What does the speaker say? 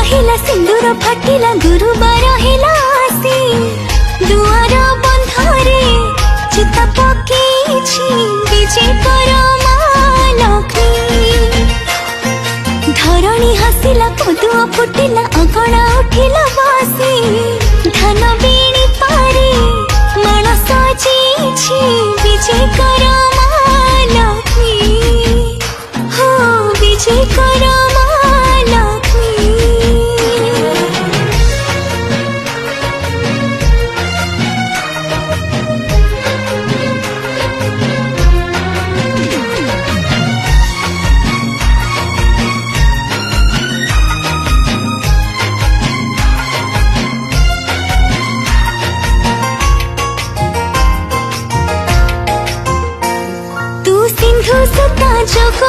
ରହିଲା ସିନ୍ଦୁର ଫାଟିଲା ଗୁରୁବାର ହେଲା ଆସି ଦୁଆର ବନ୍ଧରେ ଚିତା ପକେଇଛି ବିଜେ କର ମା ଲକ୍ଷ୍ମୀ। ଧରଣୀ ହସିଲା ପଦୁଅ ଫୁଟିଲା ଅଗଣା ଉଠିଲା ବାସି ଧାନ ବିଣି ପାରି ମାଣ ସଜିଛି ବିଜେ କର ମା ଲକ୍ଷ୍ମୀ। ହୋ ବିଜେ କର ମା ଲକ୍ଷ୍ମୀ। तू सिंधु सुता जोग